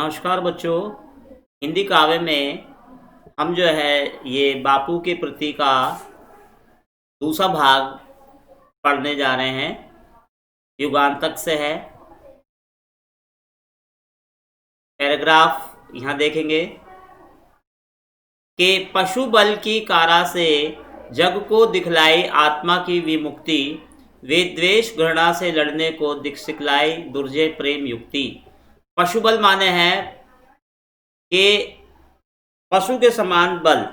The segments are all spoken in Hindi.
नमस्कार बच्चों। हिंदी काव्य में हम जो है ये बापू के प्रति का दूसरा भाग पढ़ने जा रहे हैं। युगांतक से है। पैराग्राफ यहाँ देखेंगे कि पशु बल की कारा से जग को दिखलाई आत्मा की विमुक्ति, वे द्वेष घृणा से लड़ने को सिखलाई दुर्जय प्रेम युक्ति। पशु बल माने हैं कि पशु के समान बल,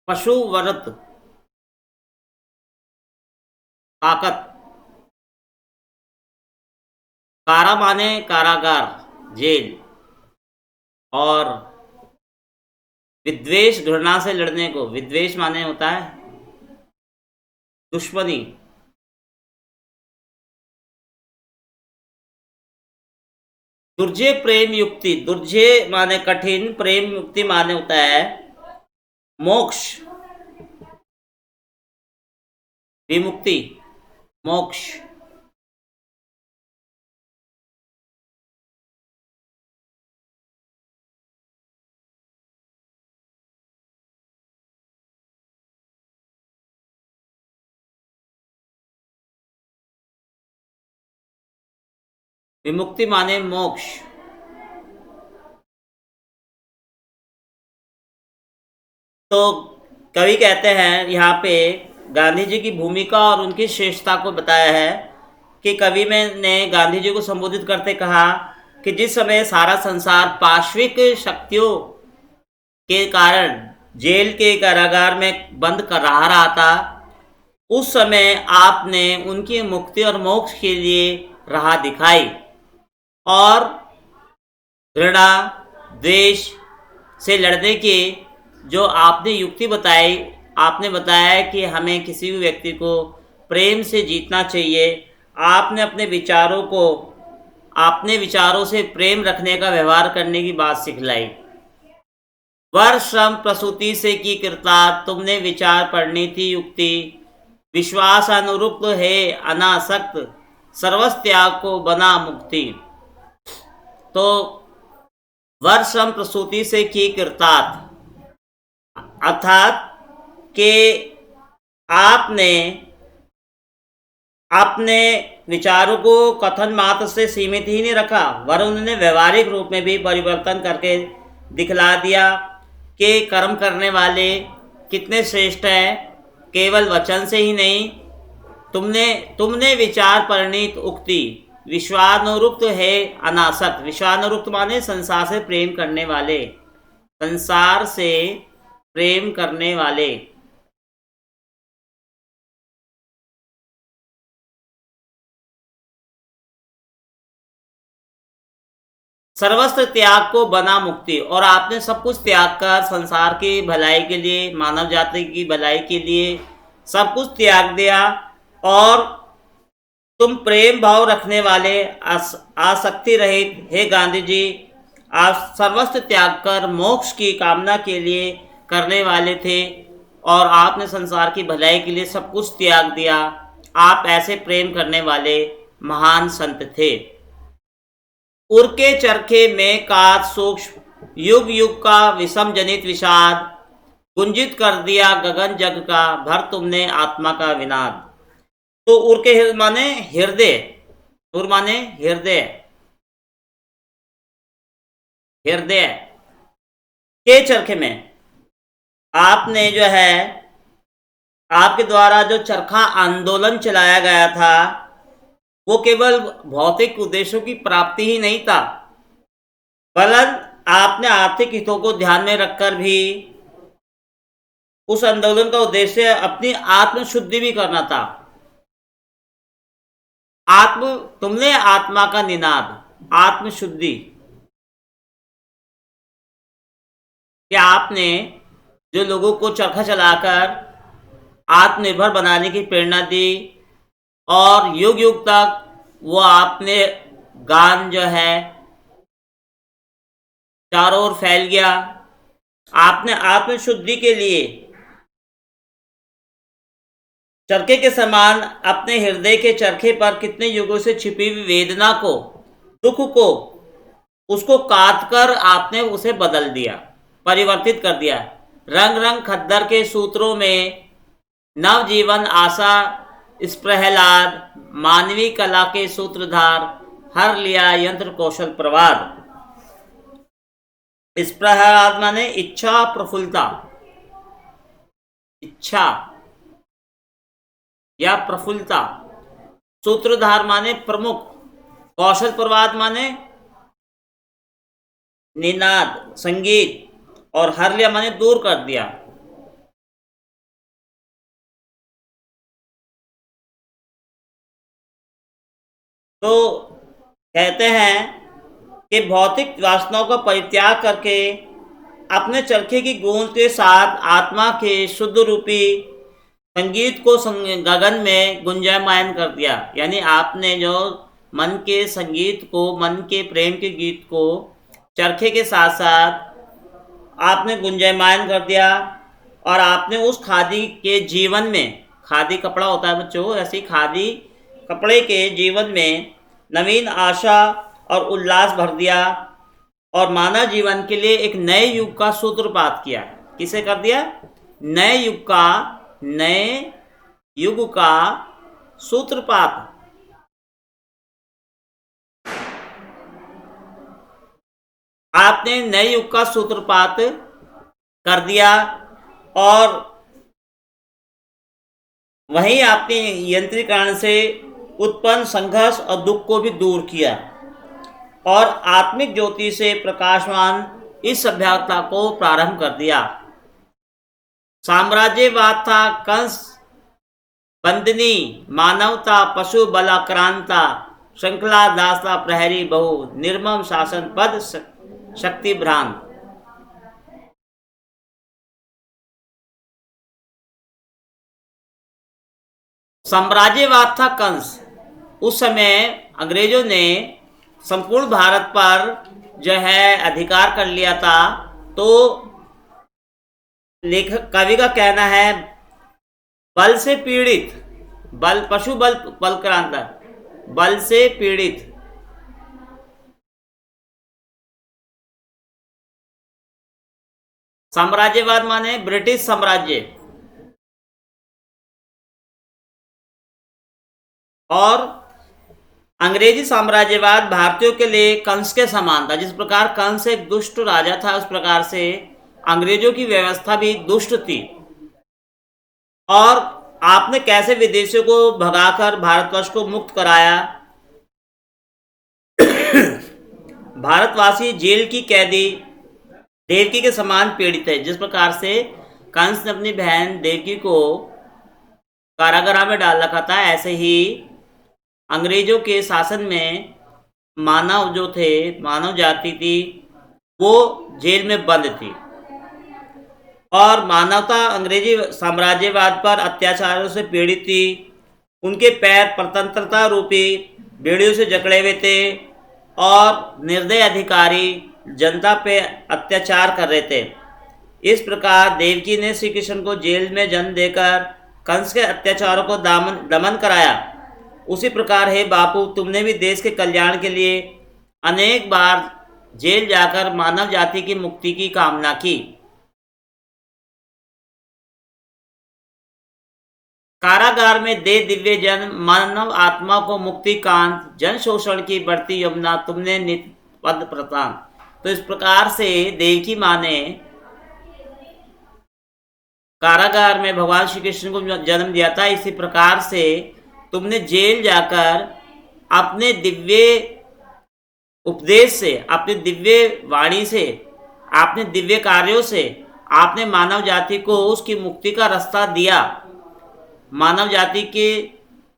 पशु व्रत, ताकत। कारा माने कारागार, जेल। और विद्वेष घृणा से लड़ने को, विद्वेष माने होता है दुश्मनी। दुर्जय प्रेम युक्ति, दुर्जय माने कठिन, प्रेम युक्ति माने होता है मोक्ष, विमुक्ति, मोक्ष। विमुक्ति माने मोक्ष। तो कवि कहते हैं यहाँ पे गांधी जी की भूमिका और उनकी श्रेष्ठता को बताया है कि कवि में ने गांधी जी को संबोधित करते कहा कि जिस समय सारा संसार पाश्विक शक्तियों के कारण जेल के कारागार में बंद कर रहा था, उस समय आपने उनकी मुक्ति और मोक्ष के लिए राह दिखाई और घृणा द्वेष से लड़ने की जो आपने युक्ति बताई। आपने बताया कि हमें किसी भी व्यक्ति को प्रेम से जीतना चाहिए। आपने अपने विचारों से प्रेम रखने का व्यवहार करने की बात सिखलाई। वर श्रम प्रसूति से की कृता, तुमने विचार पढ़नी थी युक्ति। विश्वास अनुरूप है अनासक्त, सर्वस्व त्याग को बना मुक्ति। तो वर श्रम प्रसूति से की कृतार्थ, अर्थात कि आपने अपने विचारों को कथन मात्र से सीमित ही नहीं रखा, वरन उन्होंने व्यवहारिक रूप में भी परिवर्तन करके दिखला दिया कि कर्म करने वाले कितने श्रेष्ठ हैं। केवल वचन से ही नहीं, तुमने विचार परिणीत उक्ति। विश्वानुरुक्त है अनासक्त, विश्वानुरुक्त माने संसार से प्रेम करने वाले, संसार से प्रेम करने वाले। सर्वस्व त्याग को बना मुक्ति, और आपने सब कुछ त्याग कर संसार की भलाई के लिए, मानव जाति की भलाई के लिए सब कुछ त्याग दिया। और तुम प्रेम भाव रखने वाले, आसक्ति रहित हे गांधी जी, आप सर्वस्व त्याग कर मोक्ष की कामना के लिए करने वाले थे और आपने संसार की भलाई के लिए सब कुछ त्याग दिया। आप ऐसे प्रेम करने वाले महान संत थे। उर के चरखे में कात सूक्ष्म, युग युग का विषम जनित विषाद, गुंजित कर दिया गगन जग का, भर तुमने आत्मा का विनाद। तो उर के माने हृदय, उर माने हृदय, हृदय के चरखे में आपने जो है, आपके द्वारा जो चरखा आंदोलन चलाया गया था, वो केवल भौतिक उद्देश्यों की प्राप्ति ही नहीं था, बल्कि आपने आर्थिक हितों को ध्यान में रखकर भी उस आंदोलन का उद्देश्य अपनी आत्म शुद्धि भी करना था। तुमने आत्मा का निनाद, आत्म शुद्धि, कि आपने जो लोगों को चरखा चलाकर आत्मनिर्भर बनाने की प्रेरणा दी और युग युग तक वो आपने गान जो है चारों ओर फैल गया। आपने आत्मशुद्धि के लिए चरखे के समान अपने हृदय के चरखे पर कितने युगों से छिपी हुई वेदना को, दुख को, उसको काट कर आपने उसे बदल दिया, परिवर्तित कर दिया। रंग रंग खद्दर के सूत्रों में नवजीवन आशा, इस प्रहलाद मानवीय कला के सूत्रधार, हर लिया यंत्र कौशल प्रवाद। इस प्रहलाद माने इच्छा प्रफुल्लता, इच्छा या प्रफुल्लता। सूत्रधार माने प्रमुख, कौशल प्रवाद माने निनाद संगीत, और हर लिया माने दूर कर दिया। तो कहते हैं कि भौतिक वासनाओं का परित्याग करके अपने चरखे की गूंज के साथ आत्मा के शुद्ध रूपी संगीत को गगन में गुंजायमान कर दिया। यानी आपने जो मन के संगीत को, मन के प्रेम के गीत को चरखे के साथ साथ आपने गुंजायमान कर दिया, और आपने उस खादी के जीवन में, खादी कपड़ा होता है बच्चों, ऐसी खादी कपड़े के जीवन में नवीन आशा और उल्लास भर दिया, और मानव जीवन के लिए एक नए युग का सूत्रपात किया। किसे कर दिया? नए युग का सूत्रपात। आपने नए युग का सूत्रपात कर दिया, और वहीं आपने यंत्रीकरण से उत्पन्न संघर्ष और दुख को भी दूर किया, और आत्मिक ज्योति से प्रकाशमान इस सभ्यता को प्रारंभ कर दिया। साम्राज्यवाद था कंस बंदनी, मानवता पशु बलाक्रांता, श्रृंखला दासता प्रहरी बहु, निर्मम शासन पद शक्ति भ्रांत। साम्राज्यवाद था कंस। उस समय अंग्रेजों ने संपूर्ण भारत पर जो है अधिकार कर लिया था। तो लेखक कवि का कहना है, बल से पीड़ित, बल पशु बल बलक्रांत, बल से पीड़ित। साम्राज्यवाद माने ब्रिटिश साम्राज्य, और अंग्रेजी साम्राज्यवाद भारतीयों के लिए कंस के समान था। जिस प्रकार कंस एक दुष्ट राजा था, उस प्रकार से अंग्रेजों की व्यवस्था भी दुष्ट थी। और आपने कैसे विदेशियों को भगाकर भारतवर्ष को मुक्त कराया। भारतवासी जेल की कैदी देवकी के समान पीड़ित है। जिस प्रकार से कंस ने अपनी बहन देवकी को कारागार में डाल रखा था, ऐसे ही अंग्रेजों के शासन में मानव जो थे, मानव जाति थी, वो जेल में बंद थी, और मानवता अंग्रेजी साम्राज्यवाद पर अत्याचारों से पीड़ित थी। उनके पैर स्वतंत्रता रूपी बेड़ियों से जकड़े हुए थे, और निर्दय अधिकारी जनता पे अत्याचार कर रहे थे। इस प्रकार देवकी ने श्री कृष्ण को जेल में जन्म देकर कंस के अत्याचारों को दमन कराया। उसी प्रकार हे बापू, तुमने भी देश के कल्याण के लिए अनेक बार जेल जाकर मानव जाति की मुक्ति की कामना की। कारागार में दे दिव्य जन, मानव आत्मा को मुक्ति कांत, जन शोषण की बढ़ती यमुना, तुमने नित्य पद प्रतान। तो इस प्रकार से देवकी माँ ने कारागार में भगवान श्री कृष्ण को जन्म दिया था। इसी प्रकार से तुमने जेल जाकर अपने दिव्य उपदेश से, अपने दिव्य वाणी से, अपने दिव्य कार्यों से आपने मानव जाति को उसकी मुक्ति का रास्ता दिया। मानव जाति के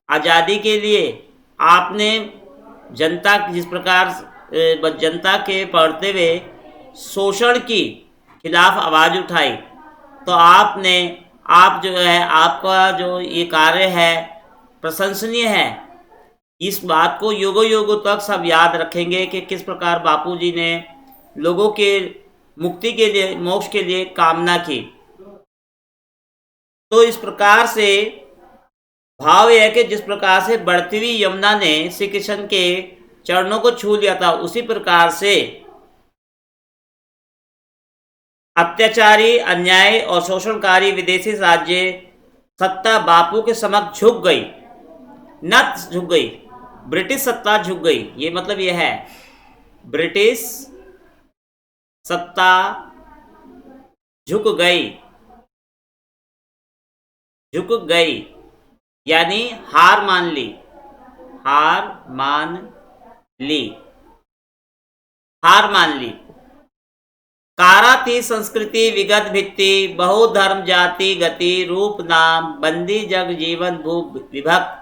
आज़ादी के लिए आपने जनता, जिस प्रकार जनता के पढ़ते हुए शोषण की खिलाफ आवाज़ उठाई, तो आप जो है, आपका जो ये कार्य है प्रशंसनीय है। इस बात को युगों युगों तक सब याद रखेंगे कि किस प्रकार बापूजी ने लोगों के मुक्ति के लिए, मोक्ष के लिए कामना की। तो इस प्रकार से भाव यह है कि जिस प्रकार से बढ़ती हुई यमुना ने श्री कृष्ण के चरणों को छू लिया था, उसी प्रकार से अत्याचारी, अन्यायी और शोषणकारी विदेशी राज्य सत्ता बापू के समक्ष झुक गई, न झुक गई, ब्रिटिश सत्ता झुक गई। ये मतलब यह है, ब्रिटिश सत्ता झुक गई, झुक गई यानी हार मान ली, हार मान ली, हार मान ली। कारा थी संस्कृति विगत भित्ति, बहुधर्म जाति गति रूप नाम, बंदी जग जीवन भू विभक्त,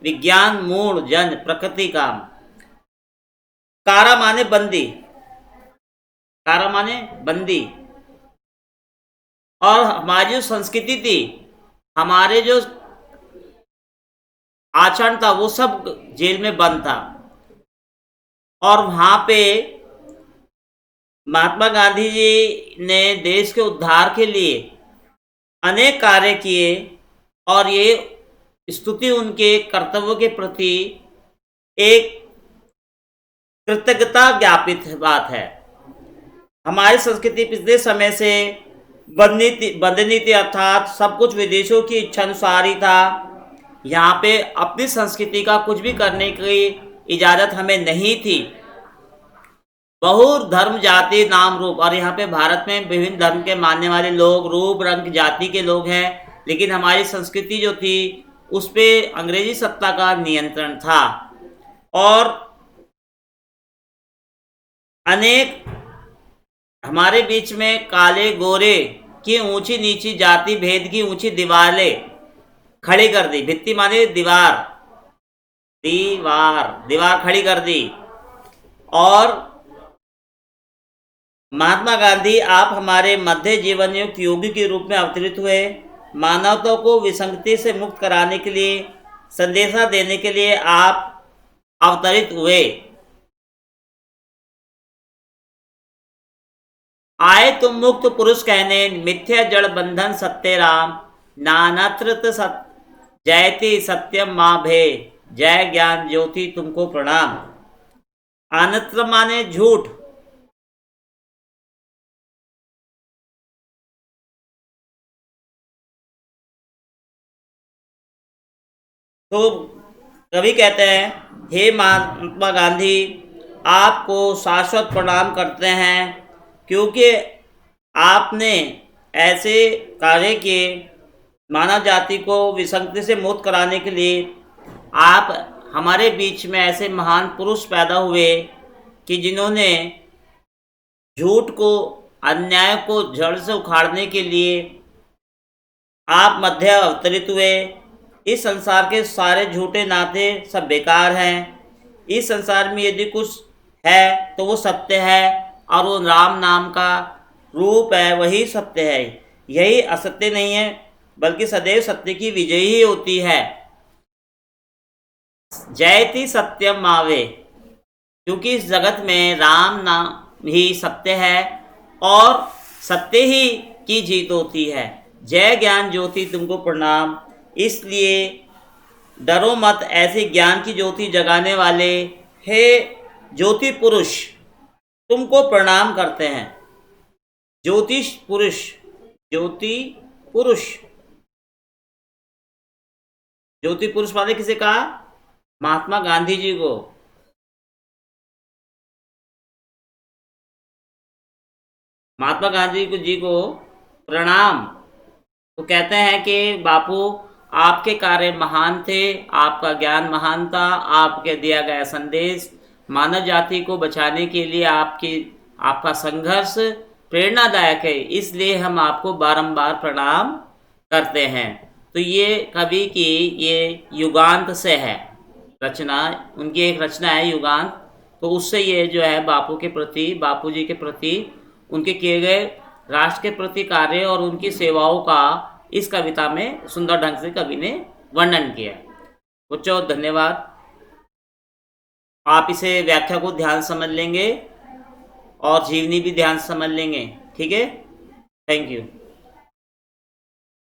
विज्ञान मूढ़ जन प्रकृति काम। कारा माने बंदी, कारा माने बंदी। और हमारी जो संस्कृति थी, हमारे जो आचरण था, वो सब जेल में बंद था। और वहां पे महात्मा गांधी जी ने देश के उद्धार के लिए अनेक कार्य किए, और ये स्तुति उनके कर्तव्यों के प्रति एक कृतज्ञता ज्ञापित बात है। हमारी संस्कृति पिछले समय से बंधनी थी, अर्थात सब कुछ विदेशों की इच्छा अनुसार ही था। यहाँ पे अपनी संस्कृति का कुछ भी करने की इजाज़त हमें नहीं थी। बहु धर्म जाति नाम रूप, और यहाँ पे भारत में विभिन्न धर्म के मानने वाले लोग, रूप रंग जाति के लोग हैं, लेकिन हमारी संस्कृति जो थी उस पे अंग्रेजी सत्ता का नियंत्रण था। और अनेक हमारे बीच में काले गोरे की ऊंची नीची जाति भेद की ऊंची दीवारें खड़ी कर दी। भित्ति माने दीवार, दीवार, दीवार खड़ी कर दी। और महात्मा गांधी, आप हमारे मध्य जीवन युक्त योगी के रूप में अवतरित हुए। मानवता को विसंगति से मुक्त कराने के लिए, संदेशा देने के लिए आप अवतरित हुए। आए तुम मुक्त पुरुष कहने, मिथ्या जड़ बंधन सत्य राम, नानात्रत जयति सत्यम माँ भे, जय ज्ञान ज्योति तुमको प्रणाम। अनत्र माने झूठ, तो कवि कहते हैं, हे महात्मा गांधी, आपको शाश्वत प्रणाम करते हैं, क्योंकि आपने ऐसे कार्य किए, मानव जाति को विसंगति से मुक्त कराने के लिए आप हमारे बीच में ऐसे महान पुरुष पैदा हुए कि जिन्होंने झूठ को, अन्याय को जड़ से उखाड़ने के लिए आप मध्य अवतरित हुए। इस संसार के सारे झूठे नाते सब बेकार हैं। इस संसार में यदि कुछ है तो वो सत्य है, और वो राम नाम का रूप है, वही सत्य है। यही असत्य नहीं है, बल्कि सदैव सत्य की विजय ही होती है। जयति सत्यम मावे, क्योंकि इस जगत में राम नाम ही सत्य है और सत्य ही की जीत होती है। जय ज्ञान ज्योति तुमको प्रणाम, इसलिए डरो मत, ऐसे ज्ञान की ज्योति जगाने वाले हे ज्योति पुरुष तुमको प्रणाम करते हैं। ज्योतिष पुरुष, ज्योति पुरुष, ज्योति पुरुष वाले किसे कहा? महात्मा गांधी जी को। महात्मा गांधी जी को प्रणाम। तो कहते हैं कि बापू, आपके कार्य महान थे, आपका ज्ञान महान था, आपके दिया गया संदेश मानव जाति को बचाने के लिए आपका संघर्ष प्रेरणादायक है, इसलिए हम आपको बारंबार प्रणाम करते हैं। तो ये कवि की ये युगांत से है रचना, उनकी एक रचना है युगांत। तो उससे ये जो है बापू के प्रति, बापू जी के प्रति, उनके किए गए राष्ट्र के प्रति कार्य और उनकी सेवाओं का इस कविता में सुंदर ढंग से कवि ने वर्णन किया। बच्चों धन्यवाद। आप इसे व्याख्या को ध्यान समझ लेंगे और जीवनी भी ध्यान समझ लेंगे। ठीक है, थैंक यू।